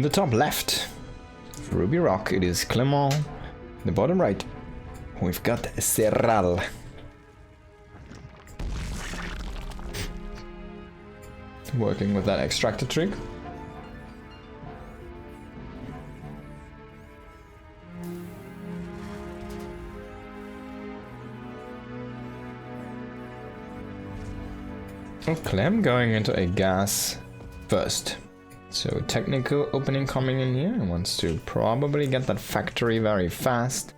the top left, Ruby Rock, it is Clement. In the bottom right, we've got Serral. Working with that extractor trick. Oh, Clem going into a gas first. So technical opening coming in here. Wants to probably get that factory very fast.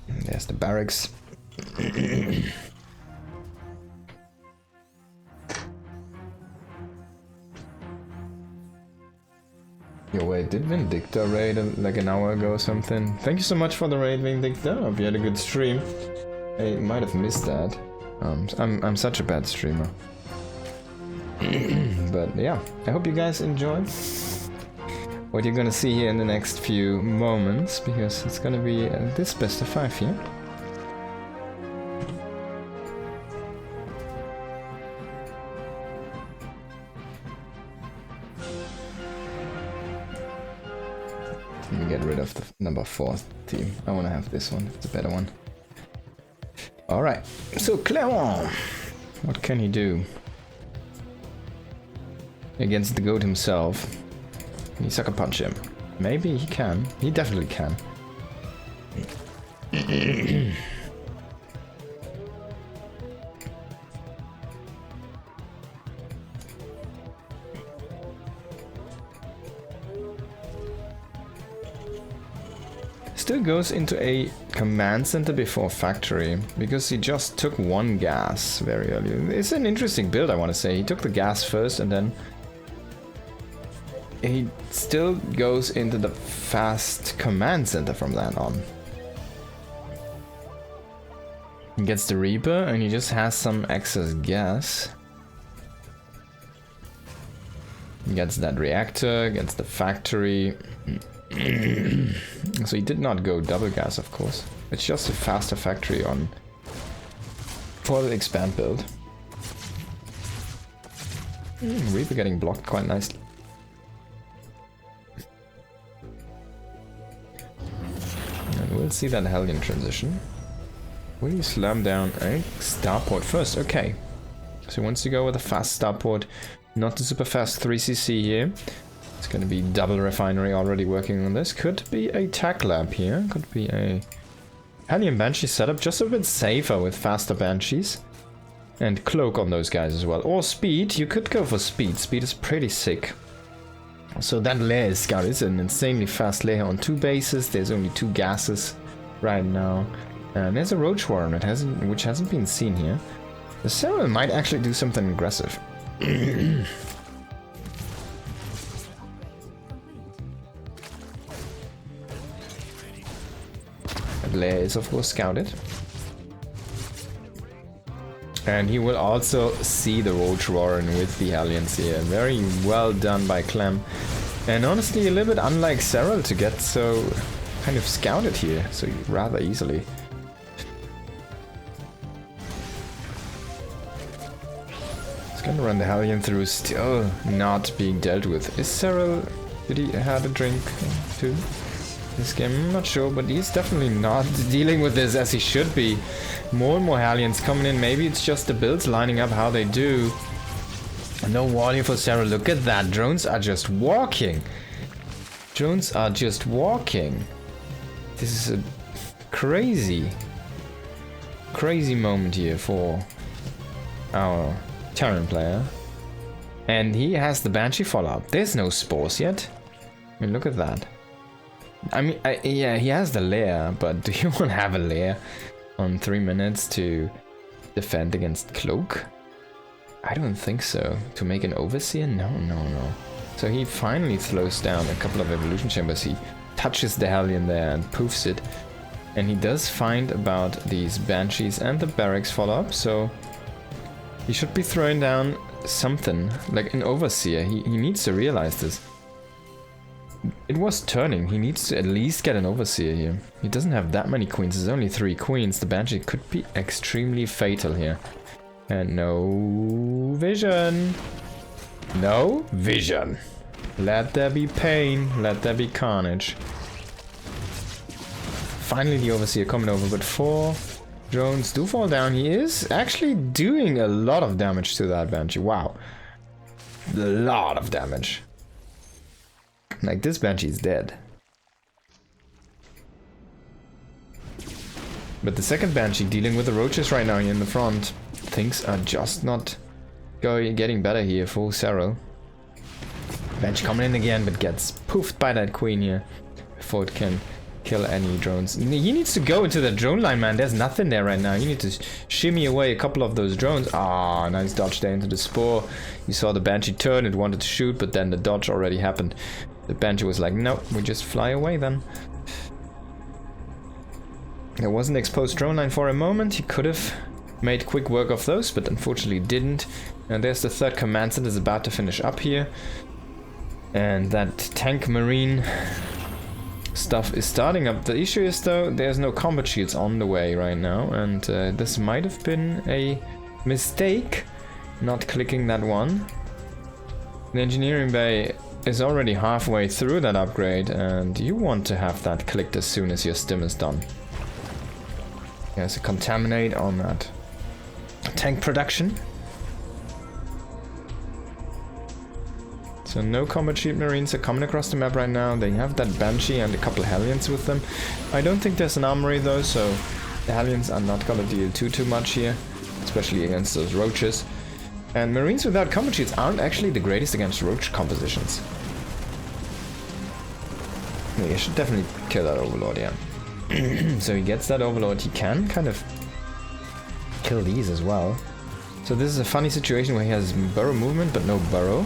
There's the barracks. Yo, wait, did Vindicta raid like an hour ago or something? Thank you so much for the raid, Vindicta. Hope you had a good stream. I might have missed that. I'm such a bad streamer. But yeah, I hope you guys enjoyed what you're gonna see here in the next few moments, because it's gonna be this best of 5 here. Let me get rid of the number 4 team. I wanna have this one, it's a better one. Alright, so Clement, what can he do against the goat himself? Can he sucker punch him? Maybe he can. He definitely can. Still goes into a command center before factory, because he just took 1 gas very early. It's an interesting build, I want to say. He took the gas first and then he still goes into the fast command center from that on. He gets the Reaper and he just has some excess gas. He gets that reactor, gets the factory. So he did not go double gas, of course. It's just a faster factory on for the expand build. Reaper getting blocked quite nicely. And we'll see that Hellion transition. Will you slam down a starport first? Okay. So he wants to go with a fast starport, not the super fast 3cc here. It's going to be double refinery already working on this. Could be a tech lab here. Could be a Hellion Banshee setup, just a bit safer with faster Banshees. And cloak on those guys as well. Or speed. You could go for speed. Speed is pretty sick. So that lair scout is an insanely fast lair on 2 bases. There's only 2 gases right now. And there's a Roach Warren which hasn't been seen here. The Serral might actually do something aggressive. Lair is of course scouted. And he will also see the Roach Warren with the Hellions here. Very well done by Clem. And honestly a little bit unlike Serral to get so kind of scouted here so rather easily. He's gonna run the Hellion through, still not being dealt with. Is Serral, did he have a drink too? This game, I'm not sure, but he's definitely not dealing with this as he should be. More and more Hellions coming in. Maybe it's just the builds lining up how they do. No warning for Serral. Look at that. Drones are just walking. Drones are just walking. This is a crazy moment here for our Terran player. And he has the Banshee follow-up. There's no spores yet. I mean, look at that. I mean, yeah, he has the lair, but do you want to have a lair on 3 minutes to defend against Cloak? I don't think so. To make an Overseer? No. So he finally slows down a couple of evolution chambers. He touches the Hellion there and poofs it. And he does find about these Banshees and the barracks follow-up, so he should be throwing down something, like an Overseer. He needs to realize this. It was turning. He needs to at least get an Overseer here. He doesn't have that many queens. There's only 3 queens. The Banshee could be extremely fatal here. And no vision. No vision. Let there be pain. Let there be carnage. Finally the Overseer coming over, but 4 drones do fall down. He is actually doing a lot of damage to that Banshee. Wow. A lot of damage. Like, this Banshee is dead. But the second Banshee dealing with the roaches right now here in the front. Things are just not getting better here for Serral. Banshee coming in again, but gets poofed by that Queen here before it can kill any drones. He needs to go into the drone line, man. There's nothing there right now. You need to shimmy away a couple of those drones. Ah, nice dodge there into the Spore. You saw the Banshee turn. It wanted to shoot, but then the dodge already happened. The Banshee was like, no, we just fly away then. There was an exposed drone line for a moment. He could have made quick work of those, but unfortunately didn't. And there's the third command center is about to finish up here. And that tank marine stuff is starting up. The issue is though, there's no combat shields on the way right now, and this might have been a mistake not clicking that one. The engineering bay is already halfway through that upgrade, and you want to have that clicked as soon as your stim is done. There's a contaminate on that tank production. So no combat shield marines are coming across the map right now. They have that Banshee and a couple Hellions with them. I don't think there's an armory though, so the Hellions are not gonna deal too much here, especially against those roaches. And marines without combat shields aren't actually the greatest against roach compositions. Yeah, you should definitely kill that Overlord, yeah. So he gets that Overlord. He can kind of kill these as well. So this is a funny situation where he has burrow movement, but no burrow.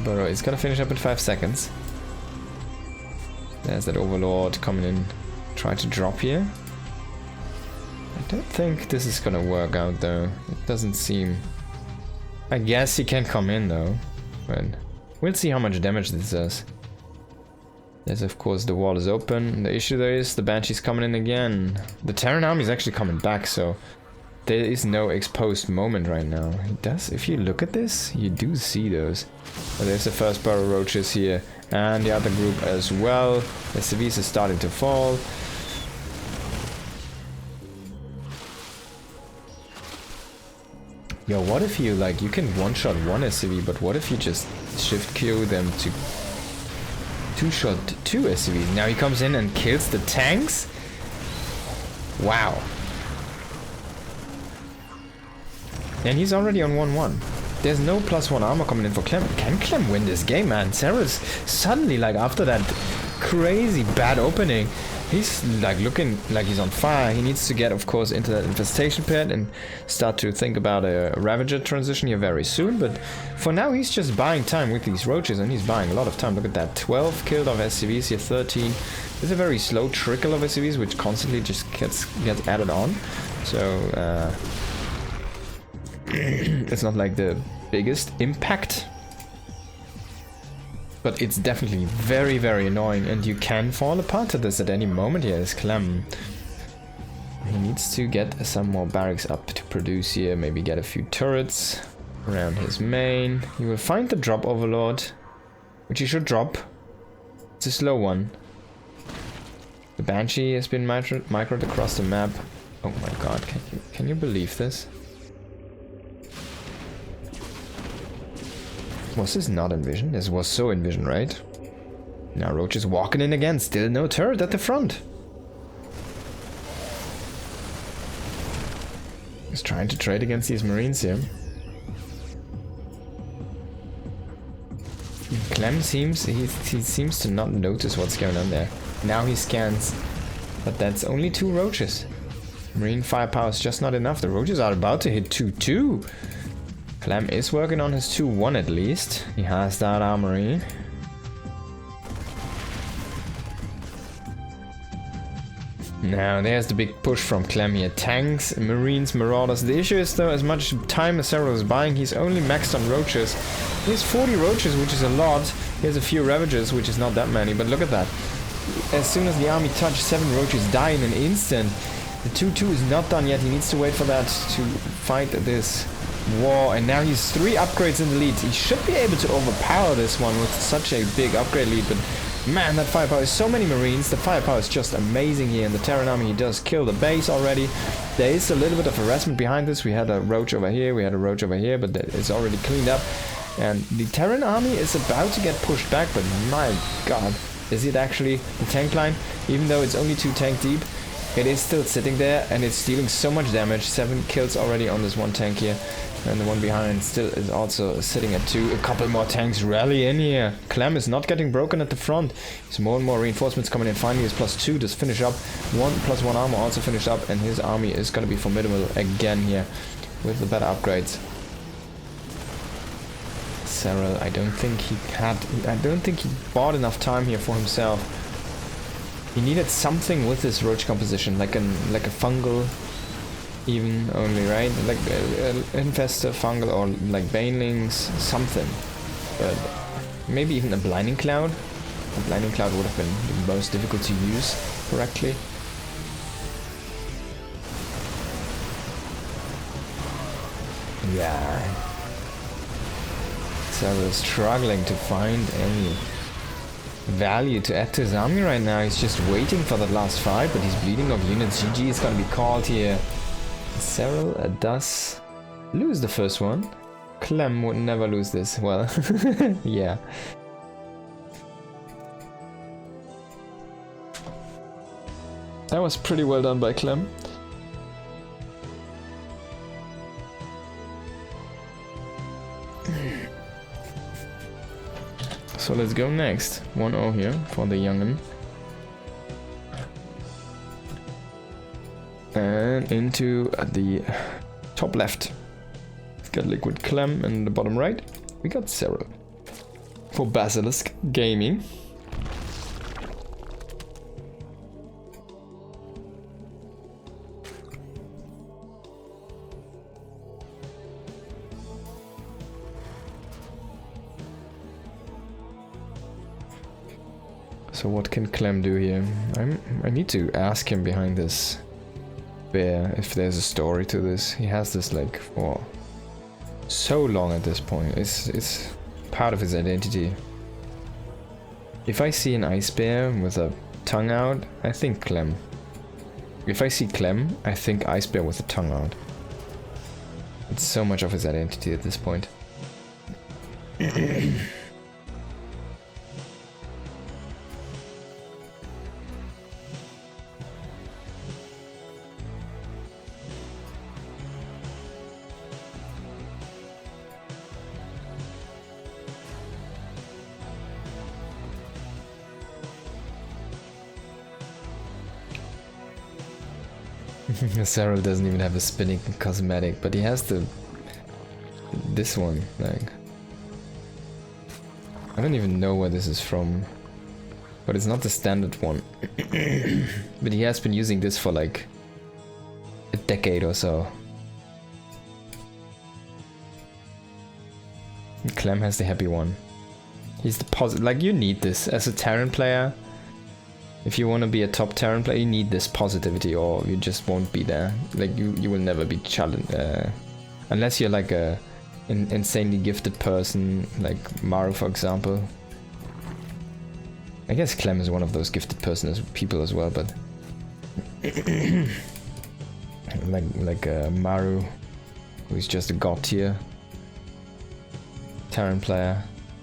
Burrow is gonna finish up in 5 seconds. There's that Overlord coming in, trying to drop here. I don't think this is gonna work out though. It doesn't seem... I guess he can come in though, but we'll see how much damage this does. There's of course the wall is open. The issue there is the Banshee's coming in again. The Terran army is actually coming back, so there is no exposed moment right now. It does, if you look at this, you do see those. But there's the first burrow roaches here, and the other group as well. The SCVs are starting to fall. Yo, what if you, like, you can one-shot one SCV, but what if you just shift-Q them to two-shot 2 SCVs? Now he comes in and kills the tanks? Wow. And he's already on 1-1. There's no +1 armor coming in for Clem. Can Clem win this game, man? Serral's suddenly, like, after that crazy bad opening, he's like looking like he's on fire. He needs to get, of course, into that infestation pit and start to think about a Ravager transition here very soon. But for now, he's just buying time with these roaches, and he's buying a lot of time. Look at that, 12 killed of SCVs here, 13. There's a very slow trickle of SCVs, which constantly just gets added on. So it's not like the biggest impact, but it's definitely very, very annoying, and you can fall apart to this at any moment. Here is Clem. He needs to get some more barracks up to produce here, maybe get a few turrets around his main. He will find the drop Overlord, which he should drop. It's a slow one. The Banshee has been microed across the map. Oh my god, can you believe this? Was this not Envision? This was so Envision, right? Now Roach is walking in again, still no turret at the front. He's trying to trade against these Marines here. Clem seems, he seems to not notice what's going on there. Now he scans, but that's only 2 Roaches. Marine firepower is just not enough. The Roaches are about to hit 2-2. Clem is working on his 2-1 at least. He has that armory. Now there's the big push from Clem here. Tanks, Marines, Marauders. The issue is though, as much time as Serral is buying, he's only maxed on Roaches. He has 40 Roaches, which is a lot. He has a few Ravagers, which is not that many, but look at that. As soon as the army touches, 7 Roaches die in an instant. The 2-2 is not done yet. He needs to wait for that to fight this Whoa, and now he's 3 upgrades in the lead. He should be able to overpower this one with such a big upgrade lead, but man, that firepower is so many Marines. The firepower is just amazing here. In the Terran army, he does kill the base already. There is a little bit of harassment behind this. We had a roach over here, we had a roach over here, but it's already cleaned up. And the Terran army is about to get pushed back, but my god, is it actually the tank line? Even though it's only 2 tank deep, it is still sitting there, and it's dealing so much damage. 7 kills already on this one tank here. And the one behind still is also sitting at 2. A couple more tanks rally in here. Clem is not getting broken at the front. There's more and more reinforcements coming in. Finally, his +2 does finish up. 1+1 armor also finished up, and his army is going to be formidable again here with the better upgrades. Serral, I don't think he bought enough time here for himself. He needed something with this roach composition, like a fungal. Even only, right? Like infestor, fungal, or like banelings, something. But maybe even a blinding cloud. A blinding cloud would have been the most difficult to use correctly. Yeah. Serral is struggling to find any value to add to his army right now. He's just waiting for that last fight, but he's bleeding off units. GG is gonna be called here. Serral does lose the first one. Clem would never lose this. Well, yeah. That was pretty well done by Clem. So let's go next. 1-0 here for the young'un. And into the top left. We've got Liquid Clem, and the bottom right we got Serral. For Basilisk Gaming. So what can Clem do here? I need to ask him behind this bear if there's a story to this. He has this like for so long at this point. It's part of his identity. If I see an ice bear with a tongue out, I think Clem. If I see Clem, I think ice bear with a tongue out. It's so much of his identity at this point. Serral doesn't even have a spinning cosmetic, but he has this one, like, I don't even know where this is from, but it's not the standard one. But he has been using this for like a decade or so. And Clem has the happy one. He's the positive, like, you need this as a Terran player. If you want to be a top Terran player, you need this positivity, or you just won't be there. Like, you will never be challenged. Unless you're like a insanely gifted person, like Maru, for example. I guess Clem is one of those gifted people as well, but... like Maru, who's just a god tier Terran player.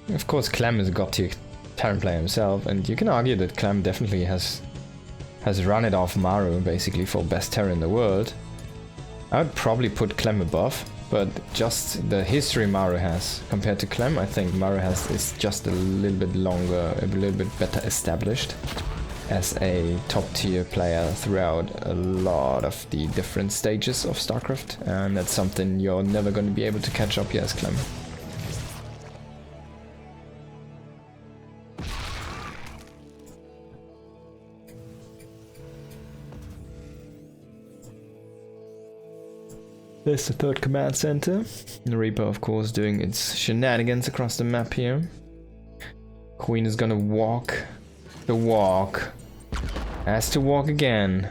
Of course, Clem is a god tier Terran player himself, and you can argue that Clem definitely has run it off Maru basically for best Terran in the world. I would probably put Clem above, but just the history Maru has compared to Clem, I think Maru is just a little bit longer, a little bit better established as a top tier player throughout a lot of the different stages of StarCraft, and that's something you're never going to be able to catch up here as Clem. There's the third command center. The Reaper, of course, doing its shenanigans across the map here. Queen is gonna walk the walk. Has to walk again.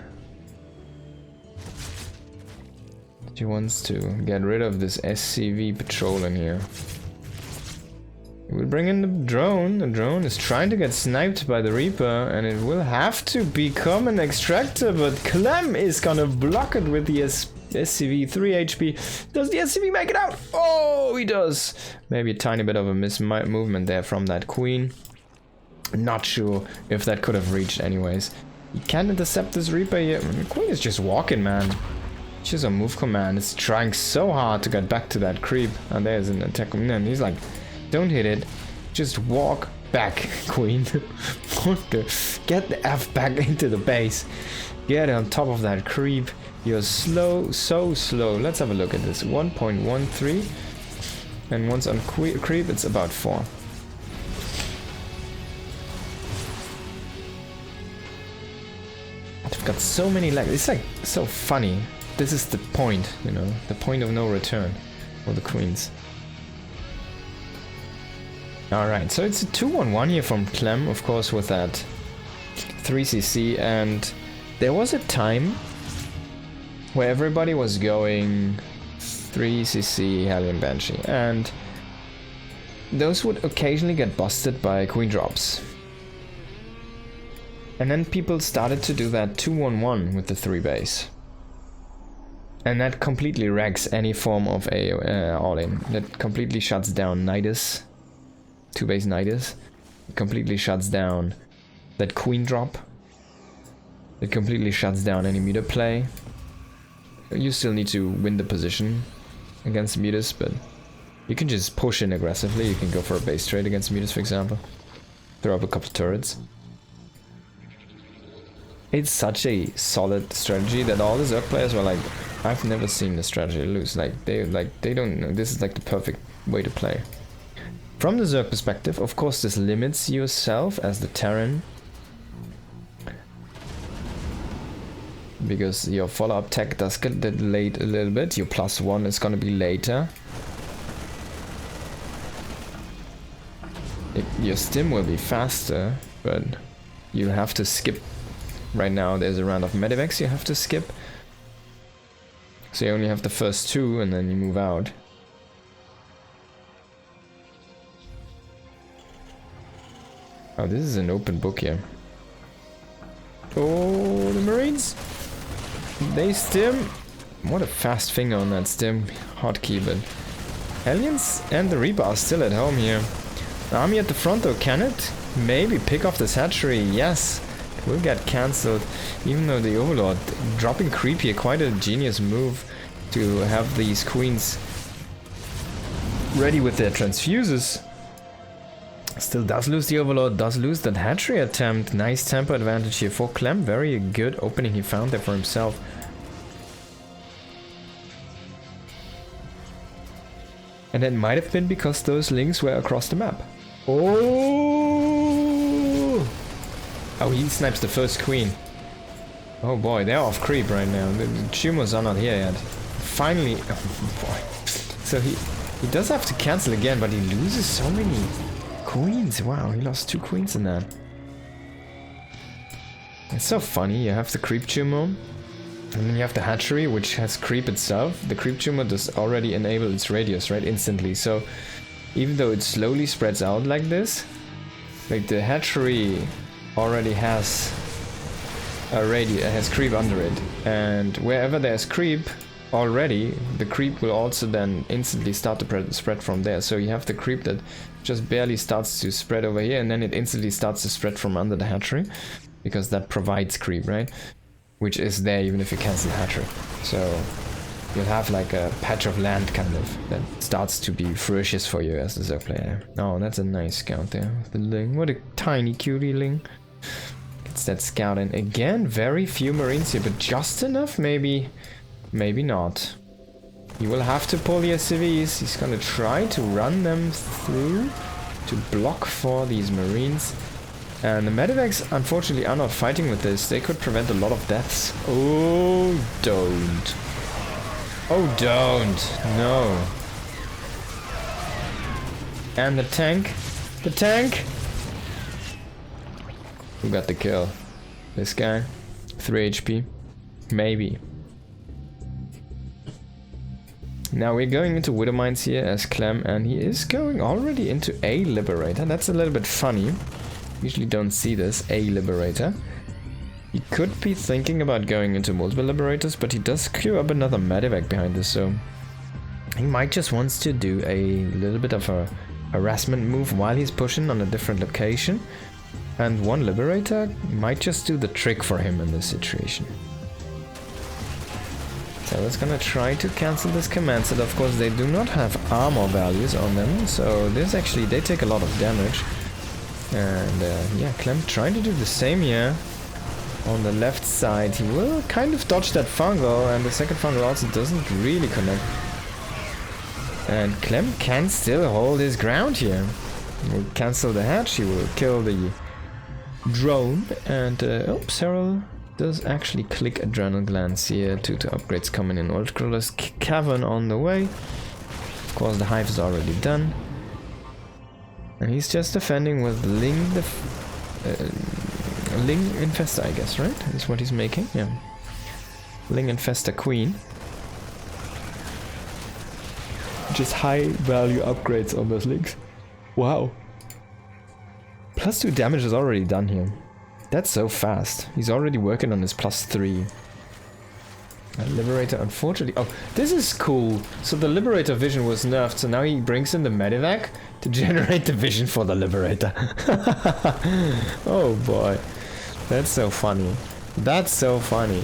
She wants to get rid of this SCV patrol in here. We'll bring in the drone. The drone is trying to get sniped by the Reaper, and it will have to become an extractor, but Clem is gonna block it with the SCV 3 HP. Does the SCV make it out? Oh, he does. Maybe a tiny bit of a movement there from that Queen. Not sure if that could have reached anyways. You can't intercept this Reaper here. The Queen is just walking, man. She's on move command. It's trying so hard to get back to that creep. And there's an attack. And he's like, don't hit it. Just walk back, Queen. Get the F back into the base. Get on top of that creep. You're slow, so slow. Let's have a look at this. 1.13. And once on creep, it's about 4. I've got so many lag. It's like so funny. This is the point, you know, the point of no return for the Queens. Alright, so it's a 2-1-1 here from Clem, of course, with that 3cc, and there was a time where everybody was going 3cc Hellion Banshee, and those would occasionally get busted by Queen drops. And then people started to do that 2-1-1 with the 3 base. And that completely wrecks any form of a all-in. That completely shuts down Nidus. 2 base Nidus. It completely shuts down that Queen drop. It completely shuts down any meter play. You still need to win the position against Mutas, but you can just push in aggressively. You can go for a base trade against Mutas, for example. Throw up a couple turrets. It's such a solid strategy that all the Zerg players were like, I've never seen the strategy lose. They don't know. This is like the perfect way to play. From the Zerg perspective, of course, this limits yourself as the Terran, because your follow-up tech does get delayed a little bit. Your +1 is gonna be later. Your stim will be faster, but you have to skip. Right now there's a round of Medivacs you have to skip. So you only have the first 2 and then you move out. Oh, this is an open book here. Oh, the Marines! They stim! What a fast finger on that stim hotkey, but Hellions and the Reaper are still at home here. The army at the front though, can it maybe pick off this hatchery? Yes! It will get cancelled, even though the Overlord dropping creep here, quite a genius move to have these Queens ready with their transfuses. Still does lose the Overlord, does lose that hatchery attempt. Nice tempo advantage here for Clem. Very good opening he found there for himself. And that might have been because those links were across the map. Oh! Oh, he snipes the first Queen. Oh boy, they're off creep right now. The tumors are not here yet. Finally, oh boy. So he does have to cancel again, but he loses so many Queens. Wow, he lost 2 Queens in that. It's so funny. You have the creep tumor, and then you have the hatchery, which has creep itself. The creep tumor does already enable its radius, right, instantly. So even though it slowly spreads out like this, like the hatchery already has a radius, has creep under it, and wherever there's creep already, the creep will also then instantly start to spread from there. So you have the creep that just barely starts to spread over here, and then it instantly starts to spread from under the hatchery, because that provides creep, right? Which is there even if you cancel the hatchery. So you'll have like a patch of land kind of that starts to be ferocious for you as the Zerg player. Oh, that's a nice scout there with the Ling. What a tiny cutie Ling. Gets that scout in again. Very few Marines here, but just enough, maybe not. He will have to pull the SCVs. He's gonna try to run them through to block for these Marines. And the Medivacs, unfortunately, are not fighting with this. They could prevent a lot of deaths. Oh, don't. Oh, don't. No. And the tank. The tank! Who got the kill? This guy. 3 HP. Maybe. Now we're going into Widow Mines here as Clem, and he is going already into a Liberator. That's a little bit funny. Usually don't see this, a Liberator. He could be thinking about going into multiple Liberators, but he does queue up another Medivac behind this, so he might just wants to do a little bit of a harassment move while he's pushing on a different location. And one Liberator might just do the trick for him in this situation. So let's gonna try to cancel this command set. Of course, they do not have armor values on them, so this actually, they take a lot of damage. And yeah, Clem trying to do the same here. On the left side, he will kind of dodge that fungal, and the second fungal also doesn't really connect. And Clem can still hold his ground here. He will cancel the hatch, he will kill the drone, and oh, Serral does actually click Adrenal Glands here. Two upgrades coming in. Ultraless Cavern on the way. Of course, the hive is already done. And he's just defending with Ling Infesta, I guess, right? Is what he's making, yeah. Ling Infesta Queen. Just high value upgrades on those links. Wow. +2 damage is already done here. That's so fast. He's already working on his +3. Liberator, unfortunately. Oh, this is cool. So the Liberator vision was nerfed, so now he brings in the Medivac to generate the vision for the Liberator. Oh boy. That's so funny. That's so funny.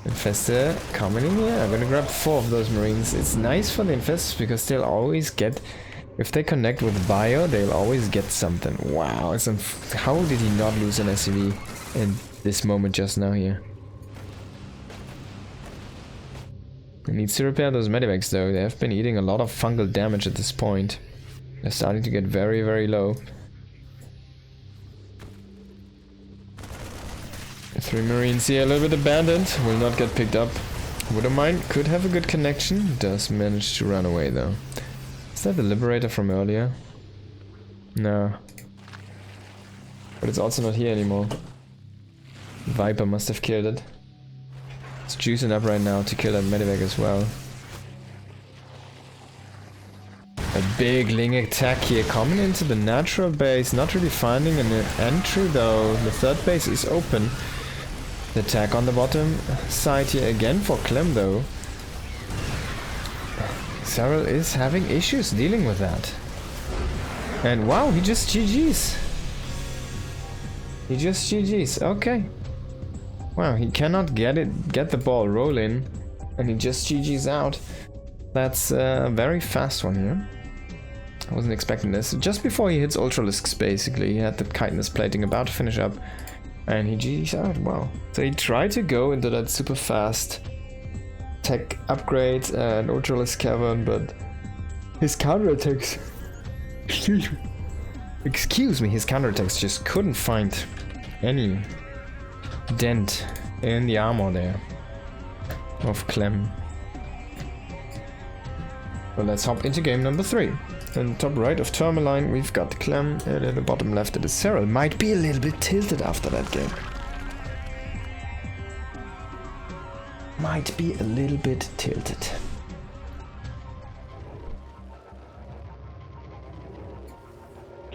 Infestor coming in here. I'm gonna grab 4 of those Marines. It's nice for the Infestors because they'll always get... If they connect with Bio, they'll always get something. Wow. How did he not lose an SCV in this moment just now here? He needs to repair those Medivacs though. They have been eating a lot of fungal damage at this point. They're starting to get very, very low. 3 Marines here, a little bit abandoned. Will not get picked up. Wouldn't mind. Could have a good connection. Does manage to run away though. Is that the Liberator from earlier? No. But it's also not here anymore. Viper must have killed it. It's juicing up right now to kill that Medivac as well. A big Ling attack here coming into the natural base. Not really finding an entry though. The third base is open. The attack on the bottom side here again for Clem though. Serral is having issues dealing with that. And wow, he just GG's. He just GG's, okay. Wow, he cannot get the ball rolling, and he just GG's out. That's a very fast one here. I wasn't expecting this. Just before he hits Ultralisks, basically, he had the chitinous plating about to finish up, and he GG's out, wow. So he tried to go into that super fast tech upgrade and Ultralisk Cavern, but his counterattacks... Excuse me, his counterattacks just couldn't find any dent in the armor there of Clem. Well, let's hop into game number 3. In the top right of Tourmaline, we've got Clem, and in the bottom left it is Serral. Might be a little bit tilted after that game. Might be a little bit tilted.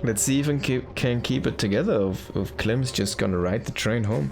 Let's see if we can keep it together, if Clem's just gonna ride the train home.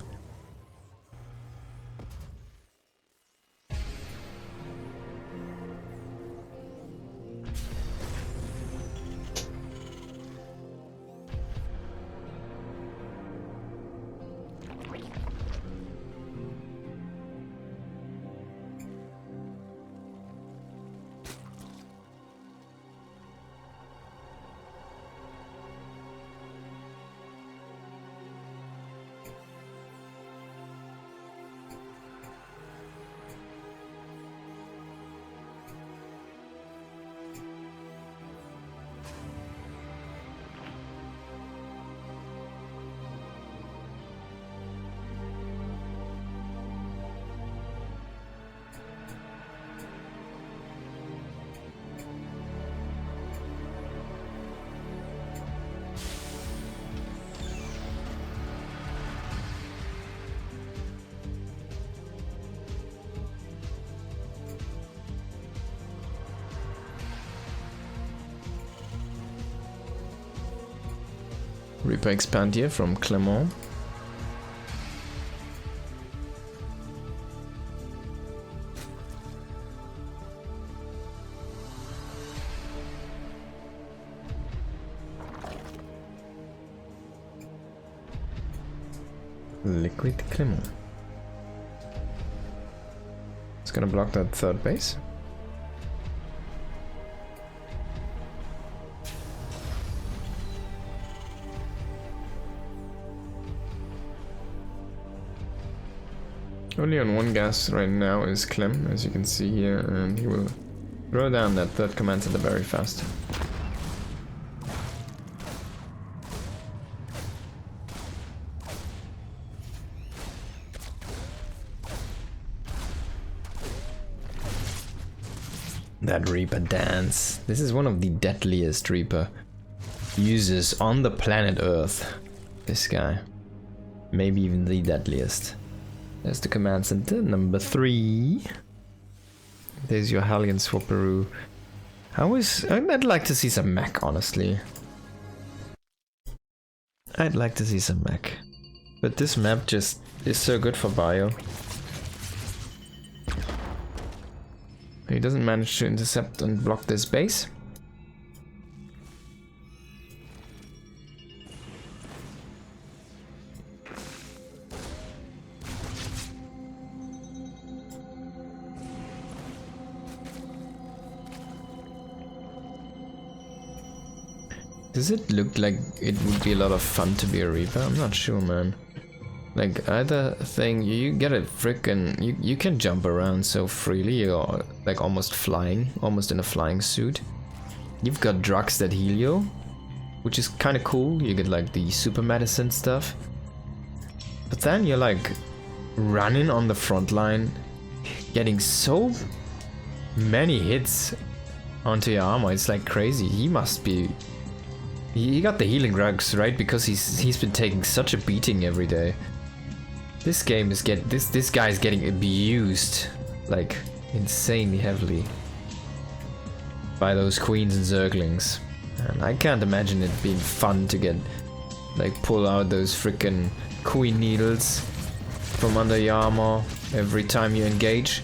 Reaper expand here from Clem. Liquid Clem. It's gonna block that third base. Only on one gas right now is Clem, as you can see here, and he will throw down that third command center very fast. That Reaper dance. This is one of the deadliest Reaper users on the planet Earth. This guy. Maybe even the deadliest. There's the command center, number 3. There's your Hellion Swapperoo. I'd like to see some mech, honestly. I'd like to see some mech. But this map just is so good for bio. He doesn't manage to intercept and block this base. Does it look like it would be a lot of fun to be a Reaper? I'm not sure, man. Like, either thing, you get a frickin'... You can jump around so freely, or like almost flying, almost in a flying suit. You've got drugs that heal you, which is kinda cool. You get like the super medicine stuff. But then you're like running on the front line, getting so many hits onto your armor. It's like crazy. He must be... He got the healing drugs, right? Because he's been taking such a beating every day. This game is this guy is getting abused like insanely heavily by those queens and zerglings. And I can't imagine it being fun to get like pull out those freaking queen needles from under your armor every time you engage.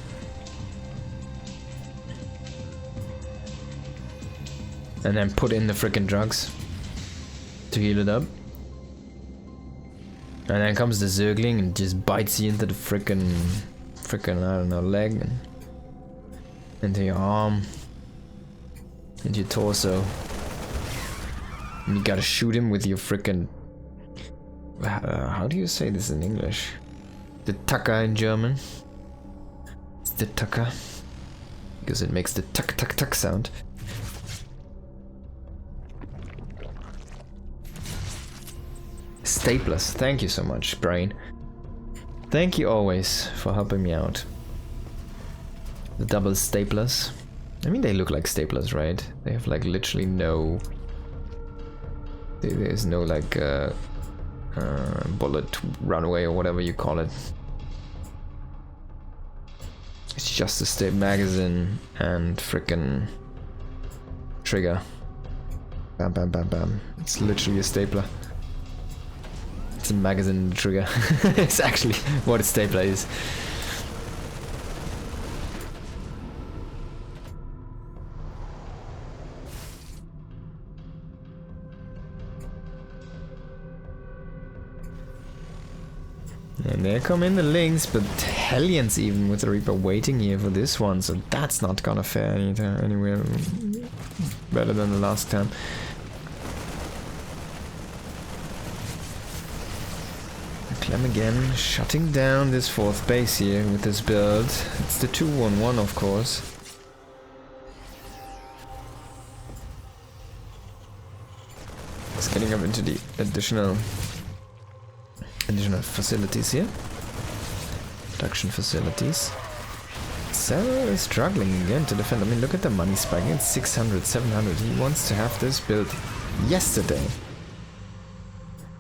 And then put in the freaking drugs to heal it up. And then comes the Zergling and just bites you into the frickin', I don't know, leg, and into your arm, into your torso. And you gotta shoot him with your frickin', how do you say this in English? The Tucker in German. It's the Tucker. Because it makes the tuck tuck tuck sound. Staplers, thank you so much, Brain. Thank you always for helping me out. The double staplers. I mean, they look like staplers, right? They have like literally no... There's no like bullet runaway or whatever you call it. It's just a staple magazine and frickin' trigger. Bam bam bam bam. It's literally a stapler. It's a magazine and a trigger. It's actually what a stapler is. And there come in the links, but Hellions even with the Reaper waiting here for this one, so that's not gonna fare anywhere better than the last time. Clem again, shutting down this fourth base here with this build. It's the 2-1-1, of course. It's getting up into the additional facilities here. Production facilities. Serral is struggling again to defend. I mean, look at the money spike. It's 600, 700. He wants to have this built yesterday.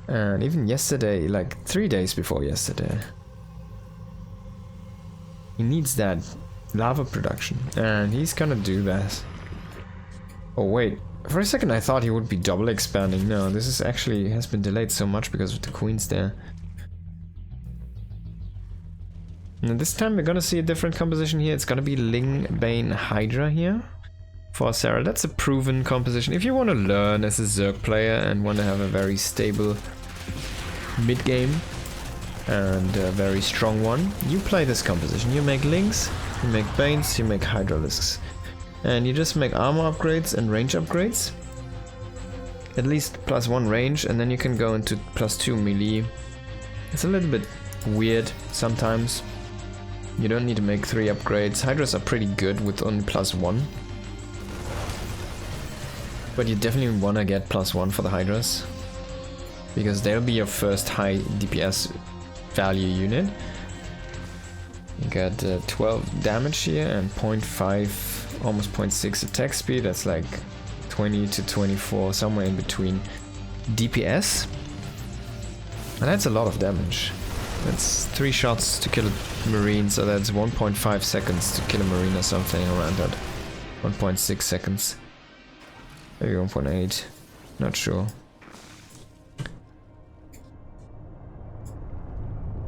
And even yesterday, like 3 days before yesterday. He needs that lava production. And he's gonna do that. Oh wait, For a second I thought he would be double expanding. No, this is actually has been delayed so much because of the queens there. And this time we're gonna see a different composition here. It's gonna be Ling, Bane, Hydra here for Serral. That's a proven composition. If you want to learn as a Zerg player and want to have a very stable mid game and a very strong one, you play this composition. You make Lings, you make Banes, you make Hydralisks. And you just make armor upgrades and range upgrades. At least +1 range, and then you can go into +2 melee. It's a little bit weird sometimes. You don't need to make 3 upgrades. Hydras are pretty good with only +1. But you definitely want to get +1 for the Hydras, because they'll be your first high DPS value unit. You got 12 damage here and 0.5, almost 0.6 attack speed. That's like 20 to 24, somewhere in between DPS. And that's a lot of damage. That's 3 shots to kill a Marine, so that's 1.5 seconds to kill a Marine or something around that. 1.6 seconds. Maybe 1.8. Not sure.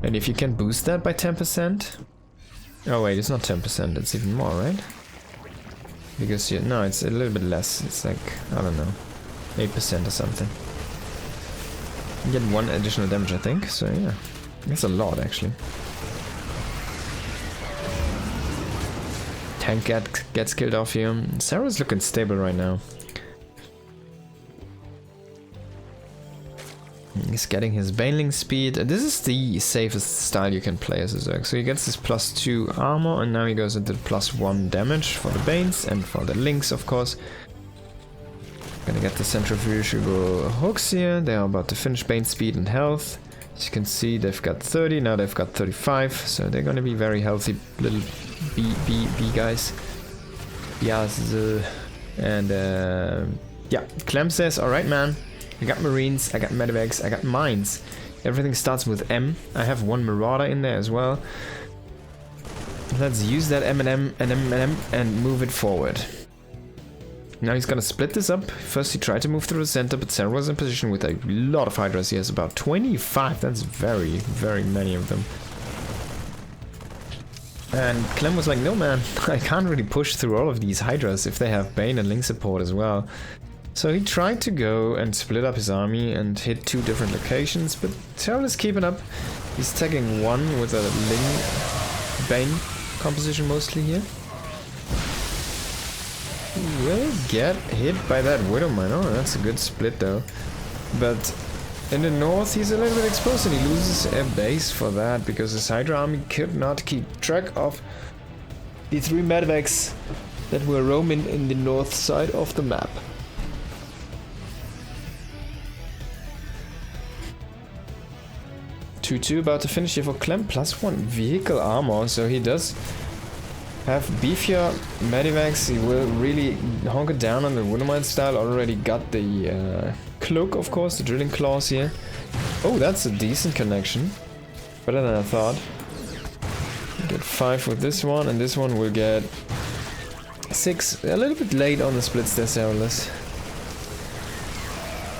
And if you can boost that by 10%... Oh wait, it's not 10%, it's even more, right? Because you... No, it's a little bit less. It's like, I don't know, 8% or something. You get 1 additional damage, I think, so yeah. That's a lot, actually. Tank gets killed off here. Serral's looking stable right now. He's getting his Baneling speed. This is the safest style you can play as a Zerg. So he gets this +2 armor, and now he goes into +1 damage for the Banes and for the Links, of course. Gonna get the centrifugal hooks here. They are about to finish Bane speed and health. As you can see, they've got 30, now they've got 35, so they're gonna be very healthy little bee guys. Yes, and yeah, Clem says, alright man, I got Marines, I got Medivacs, I got Mines. Everything starts with M. I have 1 Marauder in there as well. Let's use that M&M and move it forward. Now he's gonna split this up. First he tried to move through the center, but Serral was in position with a lot of Hydras. He has about 25. That's very, very many of them. And Clem was like, no man, I can't really push through all of these Hydras if they have Bane and Link support as well. So he tried to go and split up his army and hit 2 different locations, but Serral is keeping up. He's tagging 1 with a Ling Bane composition mostly here. He will get hit by that Widowmine. Oh, that's a good split though. But in the north he's a little bit exposed and he loses a base for that because his Hydra army could not keep track of the 3 Medivacs that were roaming in the north side of the map. Two about to finish here for Clem, +1 vehicle armor, so he does have beefier Medivacs. He will really honk it down on the Widowmine style. Already got the cloak, of course, the drilling claws here. Oh, that's a decent connection. Better than I thought. Get 5 with this one, and this one will get 6. A little bit late on the splits there, Serral.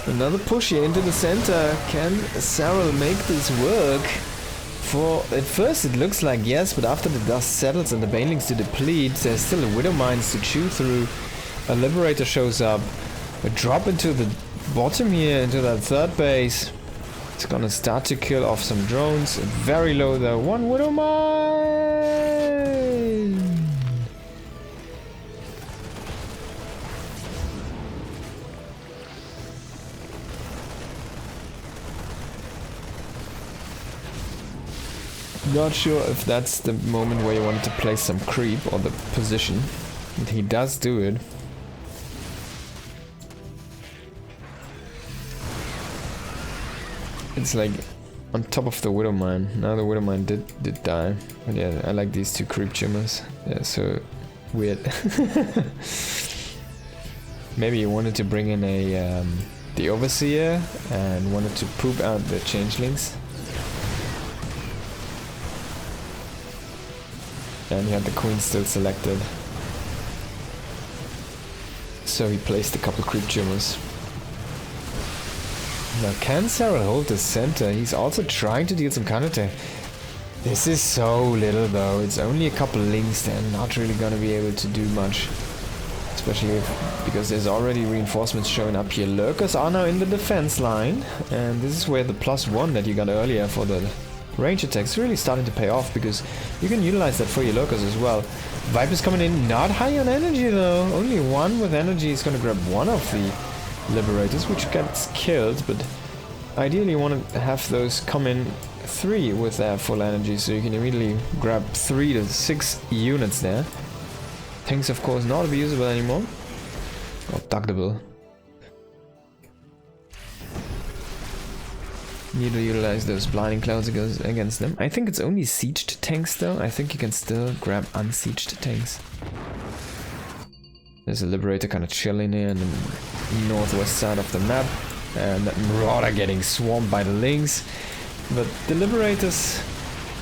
Another push here into the center. Can Serral make this work? For at first it looks like yes, but after the dust settles and the Banelings to deplete, there's still a Widowmines to chew through. A Liberator shows up. A drop into the bottom here, into that 3rd base. It's gonna start to kill off some drones. Very low though. 1 Widowmine! Not sure if that's the moment where you wanted to place some creep or the position. And he does do it. It's like on top of the Widowmine. Now the Widowmine did die. But yeah, I like these 2 creep chimmers. They're so weird. Maybe you wanted to bring in a the Overseer and wanted to poop out the changelings. And you had the queen still selected. So he placed a couple creep tumors. Now can Serral hold the center? He's also trying to deal some counter. This is so little though, it's only a couple links, they're not really gonna be able to do much. Especially because there's already reinforcements showing up here. Lurkers are now in the defense line, and this is where the +1 that you got earlier for the range attacks is really starting to pay off, because you can utilize that for your lurkers as well. Viper's coming in, not high on energy though, only one with energy is gonna grab one of the Liberators, which gets killed, but ideally you want to have those come in 3 with their full energy, so you can immediately grab 3 to 6 units there. Tanks of course not abusable anymore, or ductable. Need to utilize those blinding clouds against them. I think it's only sieged tanks though, I think you can still grab unsieged tanks. There's a Liberator kind of chilling here in the northwest side of the map, and that Marauder getting swarmed by the Lynx. But the Liberators,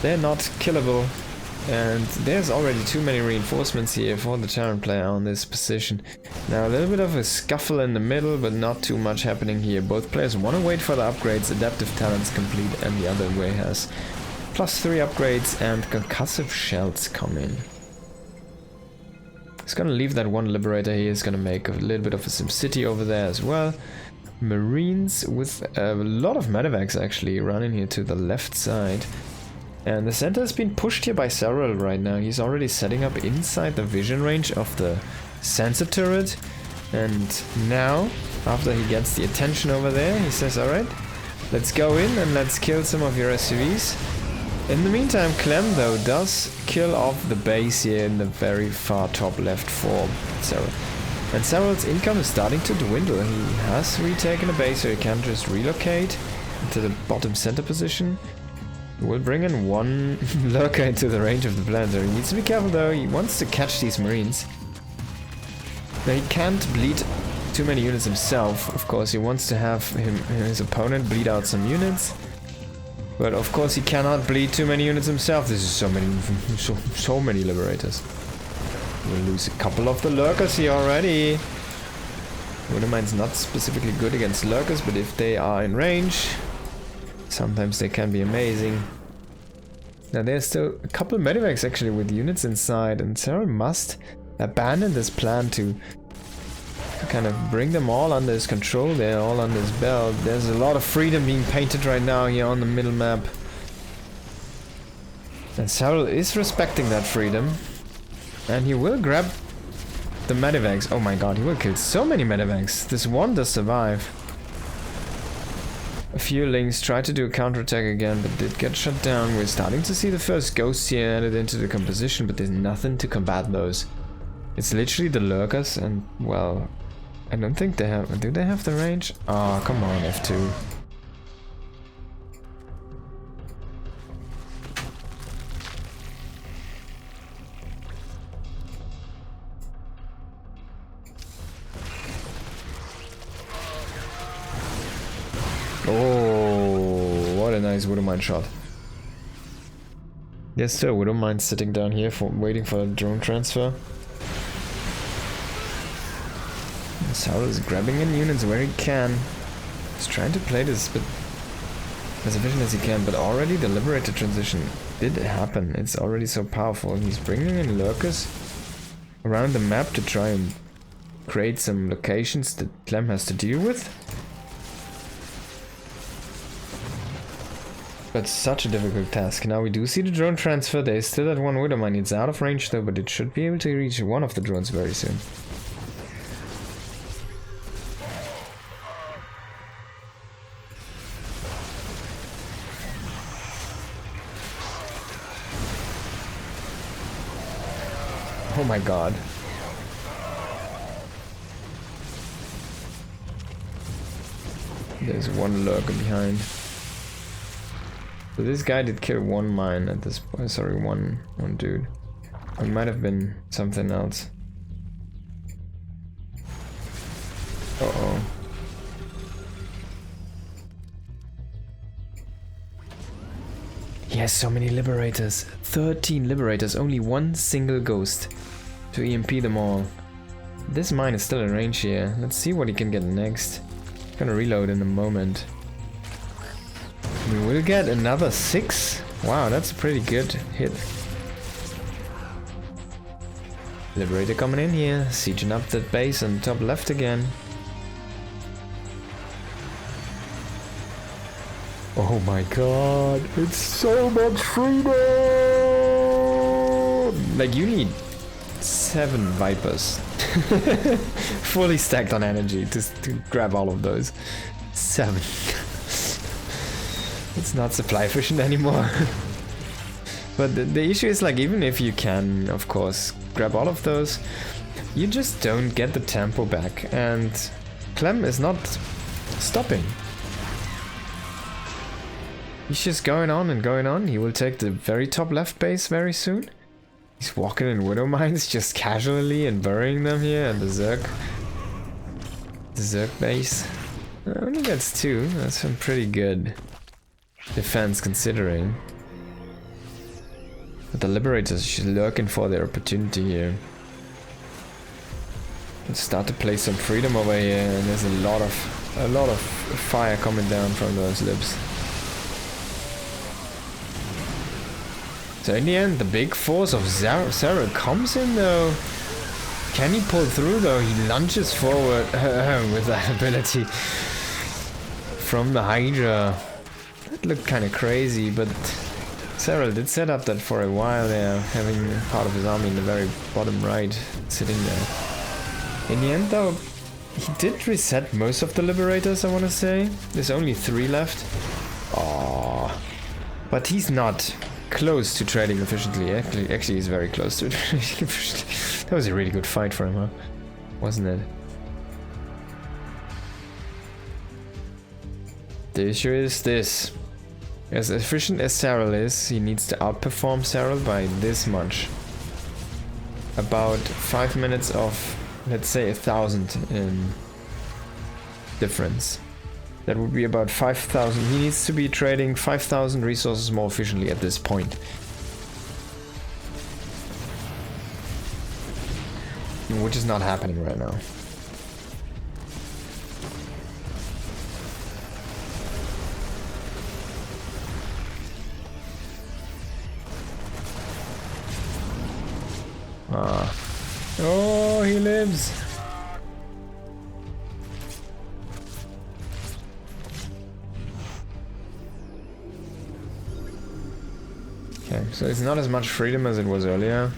they're not killable, and there's already too many reinforcements here for the Terran player on this position. Now a little bit of a scuffle in the middle, but not too much happening here. Both players want to wait for the upgrades, Adaptive Talents complete, and the other way has +3 upgrades and concussive shells come in. He's gonna leave that one Liberator here, he's gonna make a little bit of a SimCity over there as well. Marines with a lot of medevacs actually running here to the left side. And the center has been pushed here by Serral right now. He's already setting up inside the vision range of the sensor turret. And now, after he gets the attention over there, he says, alright, let's go in and let's kill some of your SUVs. In the meantime, Clem though does kill off the base here in the very far top left for Serral. And Serral's income is starting to dwindle. He has retaken a base, so he can just relocate into the bottom center position. We'll bring in one lurker into the range of the planter. He needs to be careful though, he wants to catch these marines. Now he can't bleed too many units himself, of course he wants to have his opponent bleed out some units. But of course he cannot bleed too many units himself, this is so many Liberators. We'll lose a couple of the lurkers here already. Widowmine's not specifically good against lurkers, but if they are in range, sometimes they can be amazing. Now there's still a couple of medevacs actually with units inside, and Serral must abandon this plan to kind of bring them all under his control. They're all under his belt. There's a lot of freedom being painted right now here on the middle map. And Serral is respecting that freedom. And he will grab the medevacs. Oh my god, he will kill so many medevacs. This one does survive. A few Lynx tried to do a counterattack again, but did get shut down. We're starting to see the first ghosts here added into the composition, but there's nothing to combat those. It's literally the lurkers, and well, I don't think they have... Do they have the range? Oh, come on, F2. Oh, what a nice Widowmine shot. There's still Widowmine sitting down here for waiting for a drone transfer. Serral is grabbing in units where he can. He's trying to play this but as efficient as he can, but already the Liberator transition did happen. It's already so powerful. He's bringing in lurkers around the map to try and create some locations that Clem has to deal with. But such a difficult task. Now we do see the drone transfer. There is still that one Widowmine. It's out of range though, but it should be able to reach one of the drones very soon. Oh my god. There's one lurker behind. So this guy did kill one mine at this point. Sorry, one dude. It might have been something else. Uh-oh. He has so many Liberators. 13 Liberators, only one single ghost to EMP them all. This mine is still in range here. Let's see what he can get next. Gonna reload in a moment. We will get another 6. Wow, that's a pretty good hit. Liberator coming in here, sieging up that base on top left again. Oh my god, it's so much freedom! Like, you need 7 Vipers. Fully stacked on energy to grab all of those. 7. It's not supply efficient anymore. But the issue is, like, even if you can, of course, grab all of those, you just don't get the tempo back. And Clem is not stopping. He's just going on and going on. He will take the very top left base very soon. He's walking in Widow Mines just casually and burying them here, and the Zerg base. Only gets 2. That's some pretty good defense considering. But the Liberators should lurking for their opportunity here. Let's start to play some freedom over here, and there's a lot of fire coming down from those libs. So in the end, the big force of Serral comes in though. Can he pull through though? He lunges forward with that ability from the Hydra. That looked kind of crazy, but Serral did set up that for a while there, having part of his army in the very bottom right, sitting there. In the end though, he did reset most of the Liberators, I want to say. There's only 3 left. Aww. But he's not close to trading efficiently. Actually, he's very close to trading efficiently. That was a really good fight for him, huh? Wasn't it? The issue is this. As efficient as Serral is, he needs to outperform Serral by this much. About 5 minutes of, let's say, 1,000 in difference. That would be about 5,000. He needs to be trading 5,000 resources more efficiently at this point. Which is not happening right now. Ah. Oh, he lives! Okay, so it's not as much freedom as it was earlier.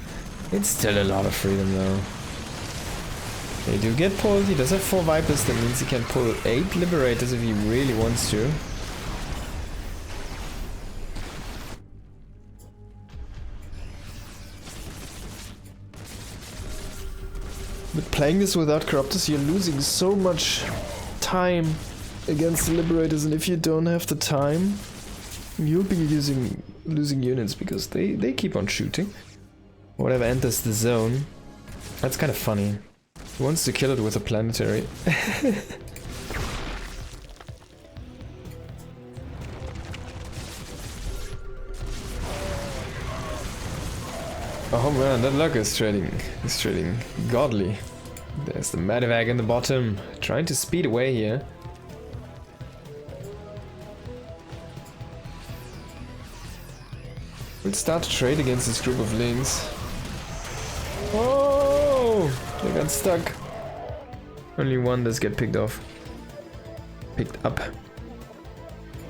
It's still a lot of freedom though. They do get pulled. He does have 4 Vipers, that means he can pull 8 Liberators if he really wants to. But playing this without Corruptors, you're losing so much time against the Liberators, and if you don't have the time, you'll be losing units because they keep on shooting. Whatever enters the zone. That's kind of funny. He wants to kill it with a planetary. Oh man, that luck is trading godly. There's the Medevac in the bottom, trying to speed away here. We'll start to trade against this group of links. Oh, they got stuck. Only one does get picked up,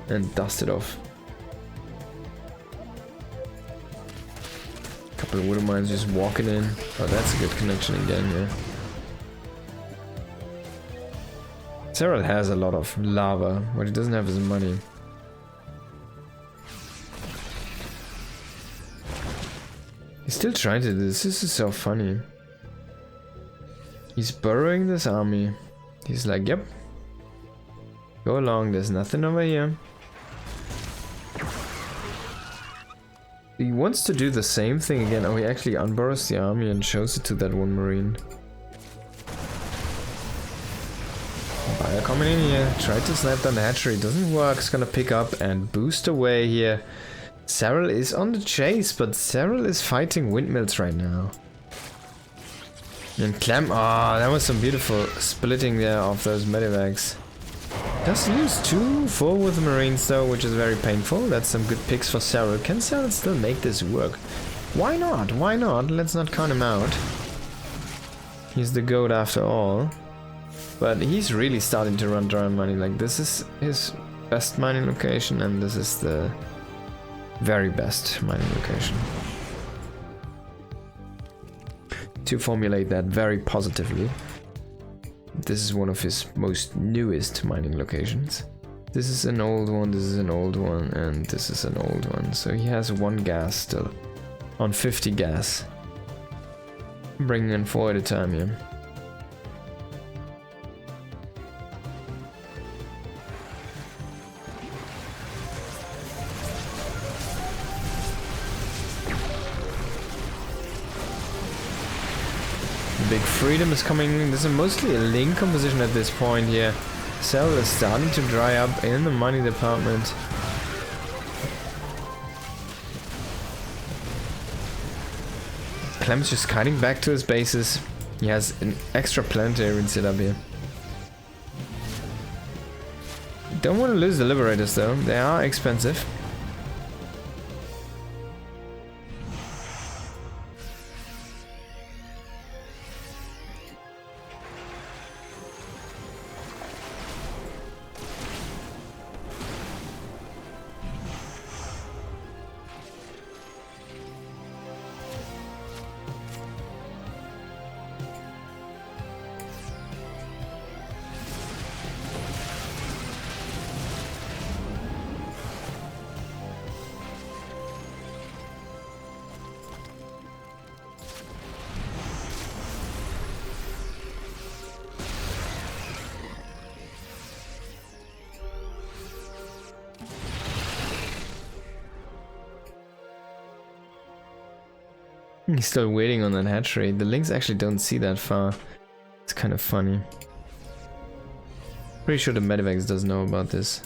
and dusted off. Couple of Widow Mines just walking in. Oh, that's a good connection again here. Serral has a lot of lava, but he doesn't have his money. He's still trying to do this. This is so funny. He's burrowing this army. He's like, yep. Go along, there's nothing over here. He wants to do the same thing again. Oh, he actually unburrows the army and shows it to that one marine. Fire coming in here. Try to snap down the hatchery. Doesn't work. It's gonna pick up and boost away here. Serral is on the chase, but Serral is fighting windmills right now. And Clem, that was some beautiful splitting there of those medivacs. Does lose 2-4 with the Marines though, which is very painful. That's some good picks for Serral. Can Serral still make this work? Why not? Why not? Let's not count him out. He's the GOAT after all. But he's really starting to run dry on money. Like, this is his best mining location, and this is the very best mining location. To formulate that very positively, this is one of his most newest mining locations. This is an old one, this is an old one, and this is an old one. So he has 1 gas still on 50 gas. Bringing in 4 at a time here. Big freedom is coming. This is mostly a link composition at this point here. Serral is starting to dry up in the money department. Clem's just cutting back to his bases. He has an extra planetarian set up here. Don't want to lose the Liberators though. They are expensive. He's still waiting on that hatchery. The links actually don't see that far. It's kind of funny. Pretty sure the Medivacs does know about this.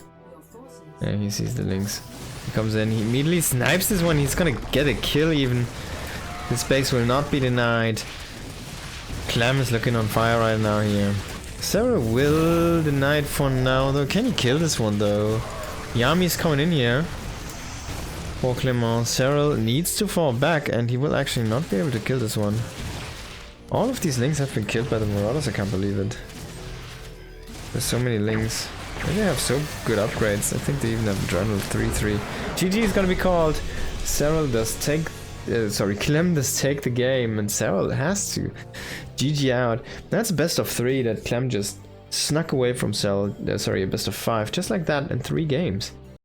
Yeah, he sees the links. He comes in, he immediately snipes this one. He's gonna get a kill even. This base will not be denied. Clem is looking on fire right now here. Serral will deny it for now though. Can he kill this one though? Yami's coming in here. Poor Clement. Serral needs to fall back and he will actually not be able to kill this one. All of these links have been killed by the Marauders, I can't believe it. There's so many links. And they have so good upgrades. I think they even have Journal 3-3. GG is gonna be called. Serral does take... Clem does take the game and Serral has to. GG out. That's a best of 3 that Clem just snuck away from Serral. A best of 5. Just like that in 3 games.